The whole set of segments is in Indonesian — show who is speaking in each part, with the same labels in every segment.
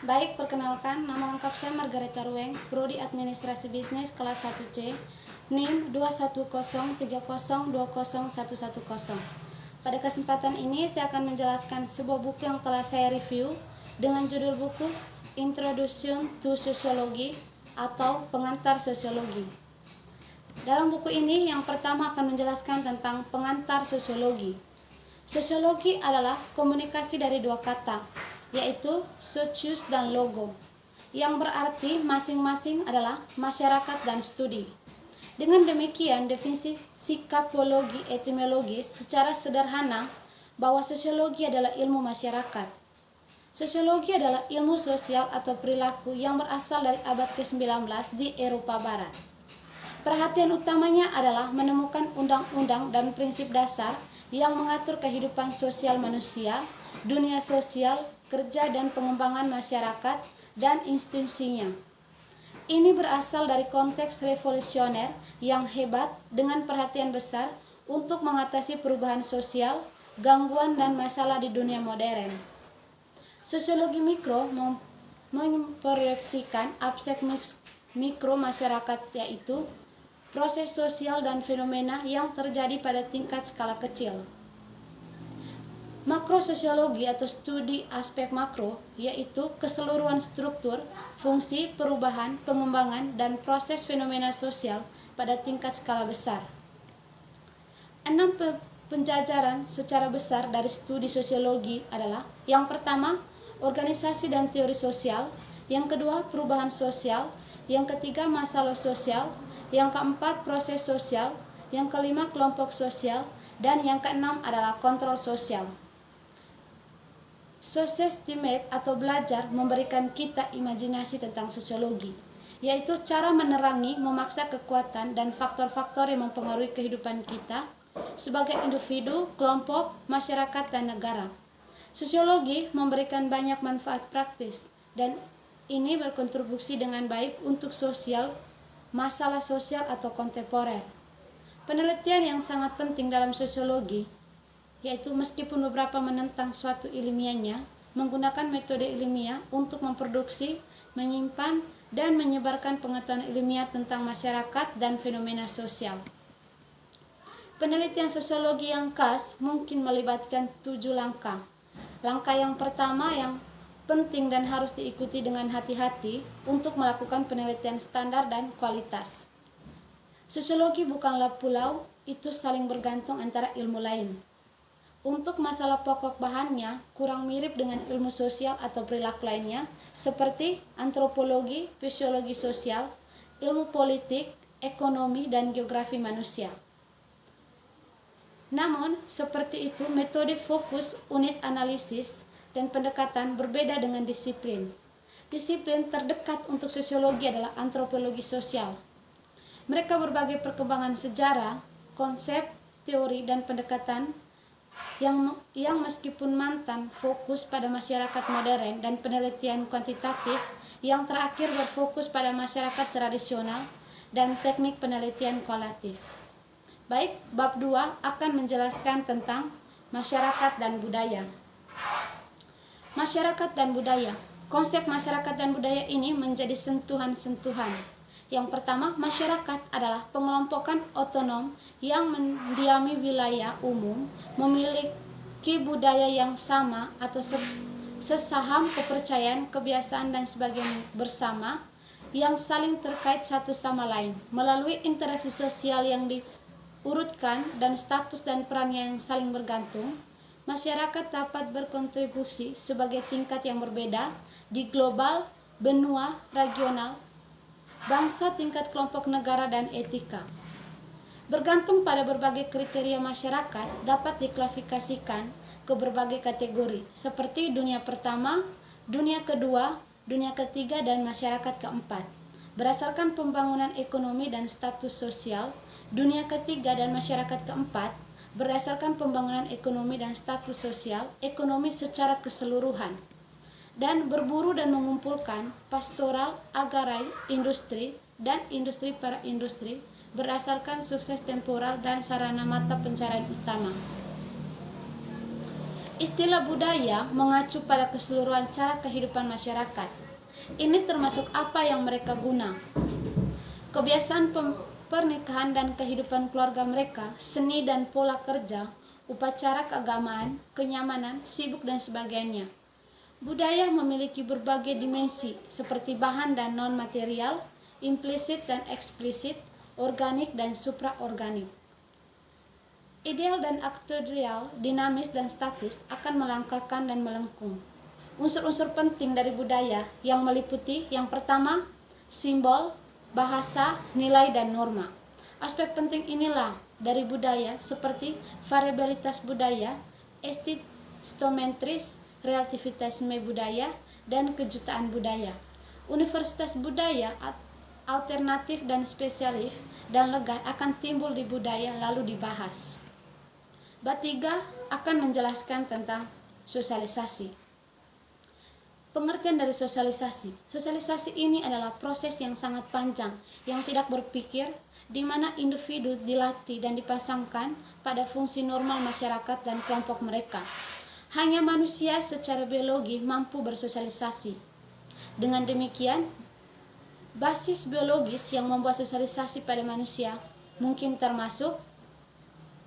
Speaker 1: Baik, perkenalkan, nama lengkap saya Margareta Rueng, Prodi Administrasi Bisnis kelas 1C, NIM 21030201110. Pada kesempatan ini saya akan menjelaskan sebuah buku yang telah saya review dengan judul buku Introduction to Sociology atau Pengantar Sosiologi. Dalam buku ini yang pertama akan menjelaskan tentang pengantar sosiologi. Sosiologi adalah komunikasi dari dua kata, yaitu socius dan logo, yang berarti masing-masing adalah masyarakat dan studi. Dengan demikian, definisi psikologi etimologis secara sederhana bahwa sosiologi adalah ilmu masyarakat. Sosiologi adalah ilmu sosial atau perilaku yang berasal dari abad ke-19 di Eropa Barat. Perhatian utamanya adalah menemukan undang-undang dan prinsip dasar yang mengatur kehidupan sosial manusia, dunia sosial, kerja dan pengembangan masyarakat, dan institusinya. Ini berasal dari konteks revolusioner yang hebat dengan perhatian besar untuk mengatasi perubahan sosial, gangguan dan masalah di dunia modern. Sosiologi mikro memproyeksikan aspek mikro masyarakat, yaitu proses sosial dan fenomena yang terjadi pada tingkat skala kecil. Makrososiologi atau studi aspek makro, yaitu keseluruhan struktur, fungsi, perubahan, pengembangan, dan proses fenomena sosial pada tingkat skala besar. 6 penjajaran secara besar dari studi sosiologi adalah: yang pertama, organisasi dan teori sosial; yang kedua, perubahan sosial; yang ketiga, masalah sosial; yang keempat, proses sosial; yang kelima, kelompok sosial; dan yang keenam adalah kontrol sosial. Sociestimate atau belajar memberikan kita imajinasi tentang sosiologi, yaitu cara menerangi, memaksa kekuatan dan faktor-faktor yang mempengaruhi kehidupan kita sebagai individu, kelompok, masyarakat, dan negara. Sosiologi memberikan banyak manfaat praktis dan ini berkontribusi dengan baik untuk sosial, masalah sosial atau kontemporer. Penelitian yang sangat penting dalam sosiologi, yaitu meskipun beberapa menentang suatu ilmiahnya, menggunakan metode ilmiah untuk memproduksi, menyimpan, dan menyebarkan pengetahuan ilmiah tentang masyarakat dan fenomena sosial. Penelitian sosiologi yang khas mungkin melibatkan 7 langkah. Langkah yang pertama yang penting dan harus diikuti dengan hati-hati untuk melakukan penelitian standar dan kualitas. Sosiologi bukanlah pulau, itu saling bergantung antara ilmu lain. Untuk masalah pokok bahannya kurang mirip dengan ilmu sosial atau perilaku lainnya seperti antropologi, fisiologi sosial, ilmu politik, ekonomi, dan geografi manusia. Namun, seperti itu metode fokus, unit analisis, dan pendekatan berbeda dengan disiplin. Disiplin terdekat untuk sosiologi adalah antropologi sosial. Mereka berbagai perkembangan sejarah, konsep, teori, dan pendekatan yang meskipun mantan fokus pada masyarakat modern dan penelitian kuantitatif, yang terakhir berfokus pada masyarakat tradisional dan teknik penelitian kualitatif. Baik, bab 2 akan menjelaskan tentang masyarakat dan budaya. Masyarakat dan budaya. Konsep masyarakat dan budaya ini menjadi sentuhan-sentuhan. Yang pertama, masyarakat adalah pengelompokan otonom yang mendiami wilayah umum, memiliki budaya yang sama atau sesaham kepercayaan, kebiasaan, dan sebagainya bersama yang saling terkait satu sama lain melalui interaksi sosial yang diurutkan dan status dan perannya yang saling bergantung. Masyarakat dapat berkontribusi sebagai tingkat yang berbeda di global, benua, regional, bangsa, tingkat kelompok, negara, dan etika. Bergantung pada berbagai kriteria, masyarakat dapat diklasifikasikan ke berbagai kategori seperti dunia pertama, dunia kedua, dunia ketiga, dan masyarakat keempat. Berdasarkan pembangunan ekonomi dan status sosial, dunia ketiga dan masyarakat keempat berdasarkan pembangunan ekonomi dan status sosial, ekonomi secara keseluruhan, dan berburu dan mengumpulkan, pastoral, agrarai, industri, dan industri para industri berdasarkan sukses temporal dan sarana mata pencarian utama. Istilah budaya mengacu pada keseluruhan cara kehidupan masyarakat. Ini termasuk apa yang mereka guna, kebiasaan pernikahan dan kehidupan keluarga mereka, seni dan pola kerja, upacara keagamaan, kenyamanan, sibuk dan sebagainya. Budaya memiliki berbagai dimensi seperti bahan dan non-material, implisit dan eksplisit, organik dan supraorganik. Ideal dan aktuarial, dinamis dan statis akan melangkahkan dan melengkung. Unsur-unsur penting dari budaya yang meliputi yang pertama, simbol, bahasa, nilai, dan norma. Aspek penting inilah dari budaya seperti variabilitas budaya, estistometris, relativitasme budaya, dan kejutaan budaya. Universitas budaya alternatif dan spesialis dan lega akan timbul di budaya lalu dibahas. Bab 3 akan menjelaskan tentang sosialisasi. Pengertian dari sosialisasi. Sosialisasi ini adalah proses yang sangat panjang yang tidak berpikir, di mana individu dilatih dan dipasangkan pada fungsi normal masyarakat dan kelompok mereka. Hanya manusia secara biologi mampu bersosialisasi. Dengan demikian, basis biologis yang membuat sosialisasi pada manusia mungkin termasuk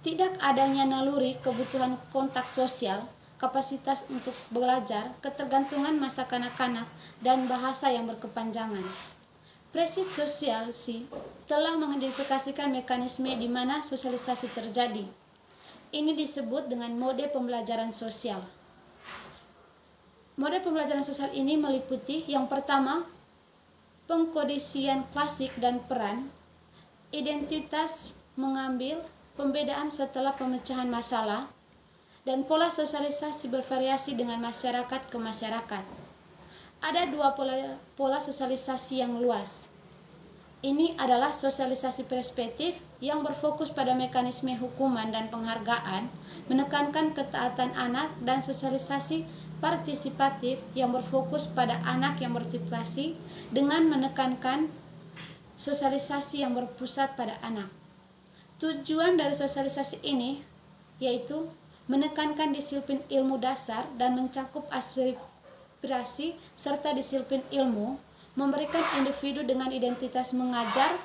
Speaker 1: tidak adanya naluri kebutuhan kontak sosial, kapasitas untuk belajar, ketergantungan masa kanak-kanak, dan bahasa yang berkepanjangan. Presis sosialisasi telah mengidentifikasikan mekanisme di mana sosialisasi terjadi. Ini disebut dengan mode pembelajaran sosial. Mode pembelajaran sosial ini meliputi yang pertama, pengkondisian klasik dan peran, identitas mengambil, pembedaan setelah pemecahan masalah, dan pola sosialisasi bervariasi dengan masyarakat ke masyarakat. Ada dua pola sosialisasi yang luas. Ini adalah sosialisasi perspektif yang berfokus pada mekanisme hukuman dan penghargaan, menekankan ketaatan anak, dan sosialisasi partisipatif yang berfokus pada anak yang berpartisipasi dengan menekankan sosialisasi yang berpusat pada anak. Tujuan dari sosialisasi ini yaitu menekankan disiplin ilmu dasar dan mencakup aspirasi serta disiplin ilmu, memberikan individu dengan identitas mengajar,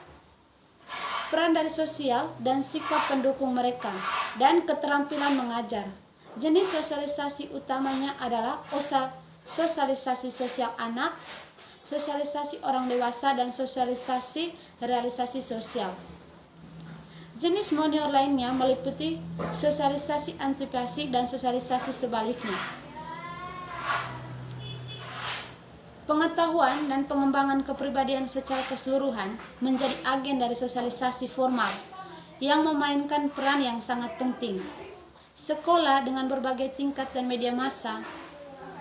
Speaker 1: peran dari sosial dan sikap pendukung mereka, dan keterampilan mengajar. Jenis sosialisasi utamanya adalah sosialisasi sosial anak, sosialisasi orang dewasa, dan sosialisasi realisasi sosial. Jenis monitor lainnya meliputi sosialisasi antipasi dan sosialisasi sebaliknya. Pengetahuan dan pengembangan kepribadian secara keseluruhan menjadi agen dari sosialisasi formal yang memainkan peran yang sangat penting. Sekolah dengan berbagai tingkat dan media massa,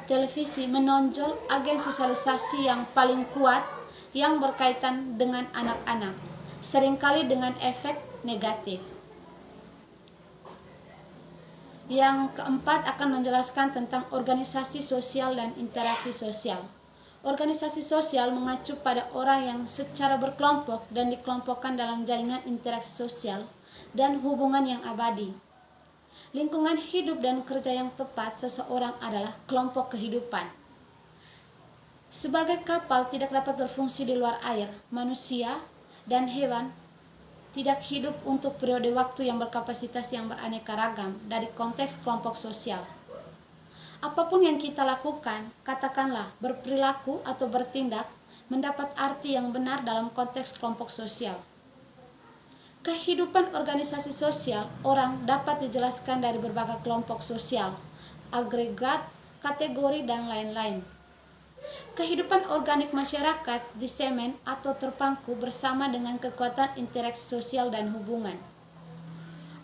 Speaker 1: televisi menonjol agen sosialisasi yang paling kuat yang berkaitan dengan anak-anak, seringkali dengan efek negatif. Yang keempat akan menjelaskan tentang organisasi sosial dan interaksi sosial. Organisasi sosial mengacu pada orang yang secara berkelompok dan dikelompokkan dalam jaringan interaksi sosial dan hubungan yang abadi. Lingkungan hidup dan kerja yang tepat seseorang adalah kelompok kehidupan. Sebagai kapal tidak dapat berfungsi di luar air, manusia dan hewan tidak hidup untuk periode waktu yang berkapasitas yang beraneka ragam dari konteks kelompok sosial. Apapun yang kita lakukan, katakanlah berperilaku atau bertindak, mendapat arti yang benar dalam konteks kelompok sosial. Kehidupan organisasi sosial orang dapat dijelaskan dari berbagai kelompok sosial, agregat, kategori, dan lain-lain. Kehidupan organik masyarakat disemen atau terpangku bersama dengan kekuatan interaksi sosial dan hubungan.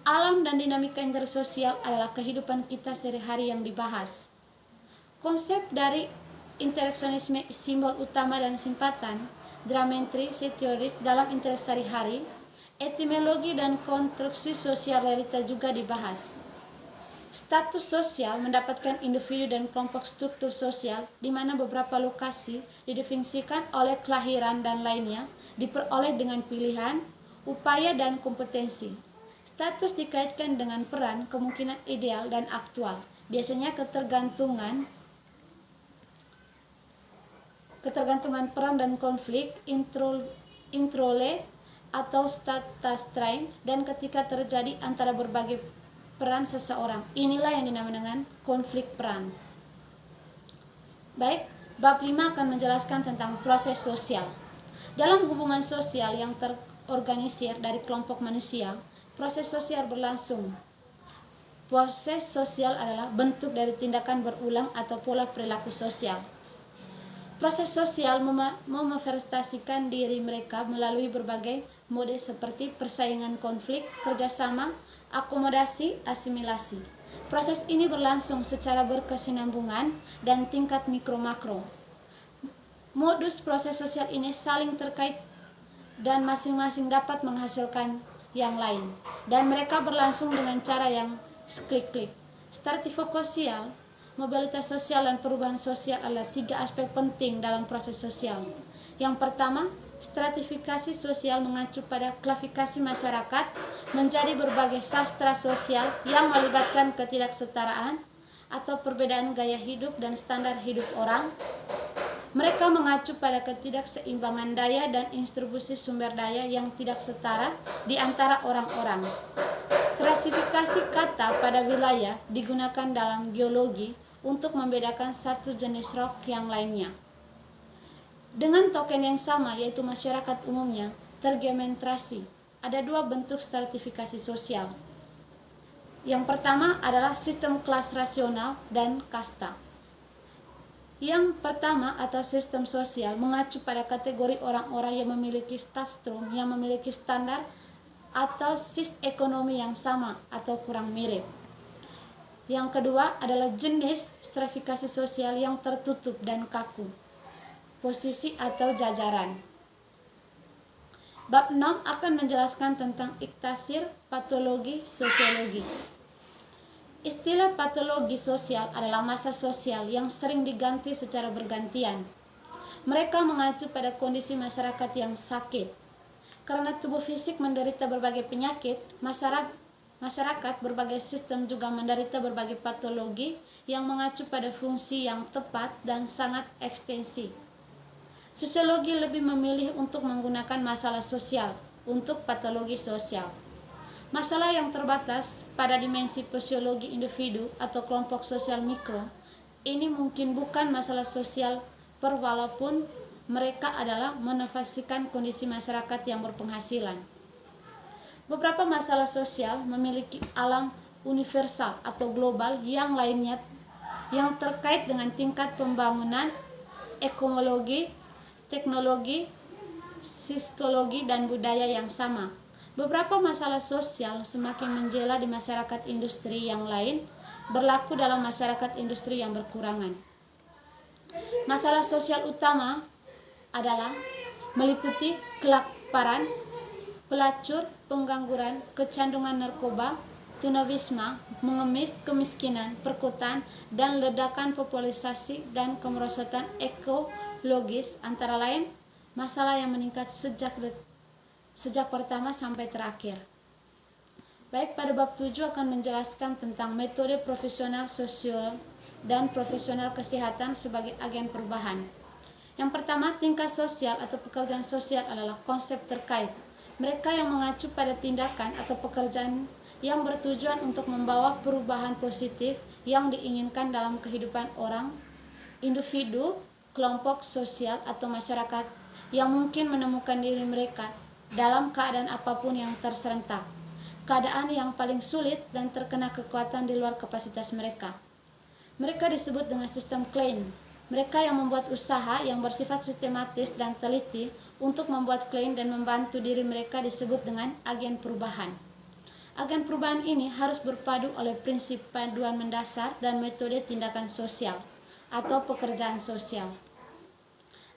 Speaker 1: Alam dan dinamika intersosial adalah kehidupan kita sehari-hari yang dibahas. Konsep dari interaksionisme simbol utama dan simpatan, drametri, teori dalam interaksi sehari-hari, etimologi dan konstruksi sosial realita juga dibahas. Status sosial mendapatkan individu dan kelompok struktur sosial di mana beberapa lokasi didefinisikan oleh kelahiran dan lainnya diperoleh dengan pilihan, upaya, dan kompetensi. Status dikaitkan dengan peran, kemungkinan ideal, dan aktual. Biasanya ketergantungan peran dan konflik, introle atau stata strain, dan ketika terjadi antara berbagai peran seseorang. Inilah yang dinamakan dengan konflik peran. Baik, bab 5 akan menjelaskan tentang proses sosial. Dalam hubungan sosial yang terorganisir dari kelompok manusia, proses sosial berlangsung. Proses sosial adalah bentuk dari tindakan berulang atau pola perilaku sosial. Proses sosial memanifestasikan diri mereka melalui berbagai mode seperti persaingan, konflik, kerjasama, akomodasi, asimilasi. Proses ini berlangsung secara berkesinambungan dan tingkat mikro-makro. Modus proses sosial ini saling terkait dan masing-masing dapat menghasilkan yang lain, dan mereka berlangsung dengan cara yang klik-klik. Stratifikasi, mobilitas sosial, dan perubahan sosial adalah 3 aspek penting dalam proses sosial. Yang pertama, stratifikasi sosial mengacu pada klasifikasi masyarakat menjadi berbagai sastra sosial yang melibatkan ketidaksetaraan atau perbedaan gaya hidup dan standar hidup orang. Mereka mengacu pada ketidakseimbangan daya dan distribusi sumber daya yang tidak setara di antara orang-orang. Stratifikasi kata pada wilayah digunakan dalam geologi untuk membedakan satu jenis rock yang lainnya. Dengan token yang sama, yaitu masyarakat umumnya tergementrasi. Ada 2 bentuk stratifikasi sosial. Yang pertama adalah sistem kelas rasional dan kasta. Yang pertama atau sistem sosial mengacu pada kategori orang-orang yang memiliki stastrum, yang memiliki standar atau sis ekonomi yang sama atau kurang mirip. Yang kedua adalah jenis stratifikasi sosial yang tertutup dan kaku, posisi atau jajaran. Bab 6 akan menjelaskan tentang iktasir, patologi, sosiologi. Istilah patologi sosial adalah masa sosial yang sering diganti secara bergantian. Mereka mengacu pada kondisi masyarakat yang sakit. Karena tubuh fisik menderita berbagai penyakit, masyarakat berbagai sistem juga menderita berbagai patologi yang mengacu pada fungsi yang tepat dan sangat ekstensi. Sosiologi lebih memilih untuk menggunakan masalah sosial untuk patologi sosial. Masalah yang terbatas pada dimensi fisiologi individu atau kelompok sosial mikro ini mungkin bukan masalah sosial walaupun mereka adalah menafsirkan kondisi masyarakat yang berpenghasilan. Beberapa masalah sosial memiliki alam universal atau global yang lainnya yang terkait dengan tingkat pembangunan, ekonomi, teknologi, psikologi, dan budaya yang sama. Beberapa masalah sosial semakin menjela di masyarakat industri yang lain berlaku dalam masyarakat industri yang berkurangan. Masalah sosial utama adalah meliputi kelaparan, pelacur, pengangguran, kecanduan narkoba, tunawisma, mengemis, kemiskinan, perkotaan, dan ledakan popularisasi dan kemerosotan ekologis, antara lain masalah yang meningkat sejak pertama sampai terakhir. Baik, pada bab 7 akan menjelaskan tentang metode profesional sosial dan profesional kesehatan sebagai agen perubahan. Yang pertama, tingkat sosial atau pekerjaan sosial adalah konsep terkait. Mereka yang mengacu pada tindakan atau pekerjaan yang bertujuan untuk membawa perubahan positif yang diinginkan dalam kehidupan orang, individu, kelompok sosial, atau masyarakat yang mungkin menemukan diri mereka dalam keadaan apapun yang terserentak, keadaan yang paling sulit dan terkena kekuatan di luar kapasitas mereka. Mereka disebut dengan sistem klaim. Mereka yang membuat usaha yang bersifat sistematis dan teliti untuk membuat klaim dan membantu diri mereka disebut dengan agen perubahan. Agen perubahan ini harus berpadu oleh prinsip panduan mendasar dan metode tindakan sosial atau pekerjaan sosial.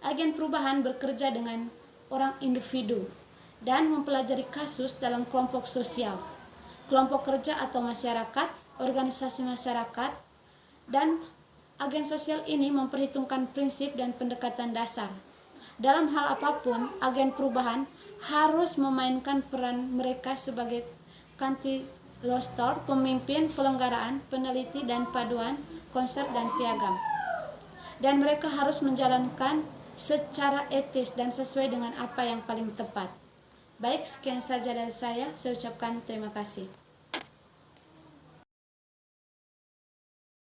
Speaker 1: Agen perubahan bekerja dengan orang individu dan mempelajari kasus dalam kelompok sosial, kelompok kerja atau masyarakat, organisasi masyarakat, dan agen sosial ini memperhitungkan prinsip dan pendekatan dasar. Dalam hal apapun, agen perubahan harus memainkan peran mereka sebagai lostor, pemimpin, pelenggaraan, peneliti, dan paduan, konser, dan piagam. Dan mereka harus menjalankan secara etis dan sesuai dengan apa yang paling tepat. Baik, sekian saja dari saya. Saya ucapkan terima kasih.